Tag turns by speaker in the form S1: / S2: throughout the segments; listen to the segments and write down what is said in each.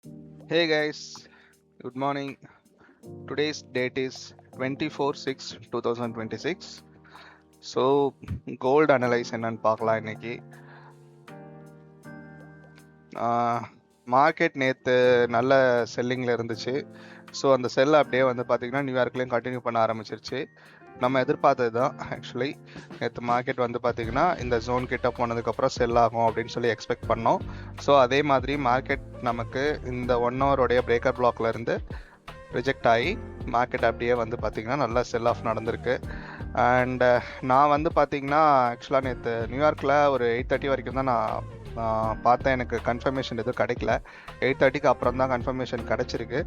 S1: Hey guys, good morning. Today's date is 24/6/2026. So gold analyse என்னன்னு பார்க்கலாம் இன்னைக்கு. Market நேற்று நல்ல செல்லிங்கில் இருந்துச்சு. ஸோ அந்த செல் அப்படியே வந்து பார்த்திங்கன்னா நியூயார்க்லேயும் கண்டினியூ பண்ண ஆரம்பிச்சிருச்சு. நம்ம எதிர்பார்த்தது தான் ஆக்சுவலி. நேற்று மார்க்கெட் வந்து பார்த்திங்கன்னா இந்த ஜோன் கிட்ட போனதுக்கப்புறம் செல் ஆகும் அப்படின்னு சொல்லி எக்ஸ்பெக்ட் பண்ணோம். ஸோ அதே மாதிரி மார்க்கெட் நமக்கு இந்த 1 ஹவருடைய பிரேக்கர் பிளாக்ல இருந்து ரிஜெக்ட் ஆகி மார்க்கெட் அப்படியே வந்து பார்த்திங்கன்னா நல்லா செல் ஆஃப் நடந்திருக்கு. அண்ட் நான் வந்து பார்த்திங்கன்னா ஆக்சுவலாக நேற்று நியூயார்க்கில் ஒரு 8:30 வரைக்கும் தான் நான் பார்த்தேன். எனக்கு கன்ஃபர்மேஷன் எதுவும் கிடைக்கல. 8:30க்கு அப்புறம் தான் கன்ஃபர்மேஷன் கிடச்சிருக்கு.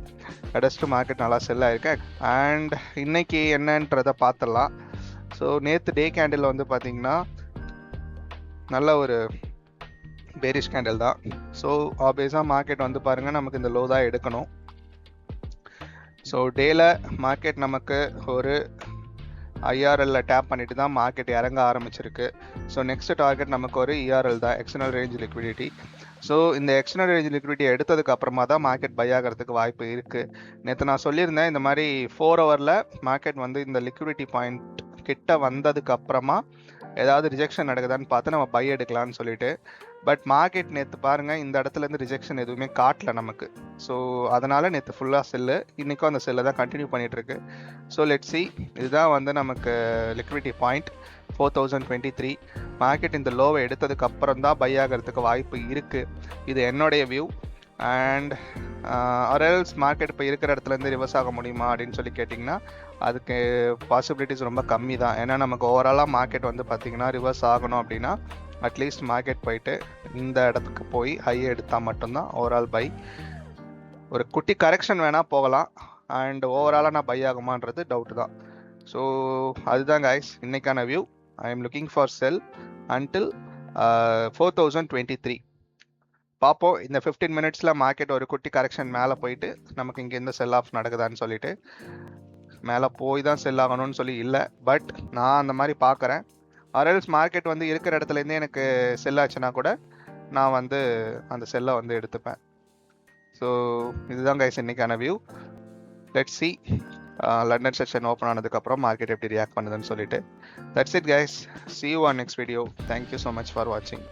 S1: கிடச்சிட்டு மார்க்கெட் நல்லா செல் ஆகிருக்கு. அண்ட் இன்னைக்கு என்னன்றதை பார்த்துடலாம். ஸோ நேற்று டே கேண்டில் வந்து பார்த்திங்கன்னா நல்ல ஒரு பேரிஷ் கேண்டில் தான். ஸோ ஆப்வியஸாக மார்க்கெட் வந்து பாருங்கள் நமக்கு இந்த லோ தான் எடுக்கணும். ஸோ டேல மார்க்கெட் நமக்கு ஒரு ஐஆர்எல்ல டேப் பண்ணிட்டு தான் மார்க்கெட் இறங்க ஆரம்பிச்சிருக்கு. ஸோ நெக்ஸ்ட் டார்கெட் நமக்கு ஒரு இஆர்எல் தான், எக்ஸ்டர்னல் ரேஞ்ச் லிக்விடிட்டி. ஸோ இந்த எக்ஸ்டர்னல் ரேஞ்ச் லிக்விடிட்டி எடுத்ததுக்கு அப்புறமா தான் மார்க்கெட் பை ஆகிறதுக்கு வாய்ப்பு இருக்குது. நேற்று நான் சொல்லியிருந்தேன் இந்த மாதிரி 4 ஹவரில் மார்க்கெட் வந்து இந்த லிக்விடிட்டி பாயிண்ட் கிட்ட வந்ததுக்கு அப்புறமா ஏதாவது ரிஜெக்ஷன் நடக்குதான்னு பார்த்து நம்ம பை எடுக்கலாம்னு சொல்லிட்டு. பட் மார்க்கெட் நேற்று பாருங்கள் இந்த இடத்துலேருந்து ரிஜெக்ஷன் எதுவுமே காட்டல நமக்கு. ஸோ அதனால் நேற்று ஃபுல்லாக செல்லு, இன்றைக்கும் அந்த செல்லை தான் கண்டினியூ பண்ணிகிட்ருக்கு. ஸோ லெட் சி, இதுதான் வந்து நமக்கு லிக்விடிட்டி பாயிண்ட் 4023. மார்க்கெட் இந்த லோவை எடுத்ததுக்கு அப்புறம் தான் பை ஆகிறதுக்கு வாய்ப்பு இருக்குது. இது என்னுடைய வியூ. அண்ட் ஆர்எல்ஸ் மார்க்கெட் இப்போ இருக்கிற இடத்துலேருந்து ரிவர்ஸ் ஆக முடியுமா அப்படின்னு சொல்லி கேட்டிங்கன்னா அதுக்கு பாசிபிலிட்டிஸ் ரொம்ப கம்மி தான். ஏன்னா நமக்கு ஓவராலாக மார்க்கெட் வந்து பார்த்திங்கன்னா ரிவர்ஸ் ஆகணும் அப்படின்னா அட்லீஸ்ட் மார்க்கெட் போயிட்டு இந்த இடத்துக்கு போய் ஹை எடுத்தால் மட்டும்தான் ஓவரால் பை. ஒரு குட்டி கரெக்ஷன் வேணால் போகலாம். அண்ட் ஓவராலாக நான் பை ஆகுமான்றது டவுட் தான். ஸோ அதுதான் கைஸ் இன்னைக்கான view. I am looking for sell until 4023. பார்ப்போம் இந்த 15 மினிட்ஸில் மார்க்கெட் ஒரு குட்டி கரெக்ஷன் மேலே போயிட்டு நமக்கு இங்கே இந்த செல் ஆஃப் நடக்குதான்னு சொல்லிட்டு. மேலே போய் தான் செல் ஆகணும்னு சொல்லி இல்லை, பட் நான் அந்த மாதிரி பார்க்குறேன். ஆர்எல்ஸ் மார்க்கெட் வந்து இருக்கிற இடத்துலேருந்தே எனக்கு செல் ஆச்சுன்னா கூட நான் வந்து அந்த செல்லை வந்து எடுத்துப்பேன். ஸோ இதுதான் கைஸ் இன்னைக்கான view. Let's see London session open ஆனதுக்கப்புறம் மார்க்கெட் எப்படி ரியாக்ட் பண்ணுதுன்னு சொல்லிட்டு. That's it guys. see you on next video. Thank you so much for watching.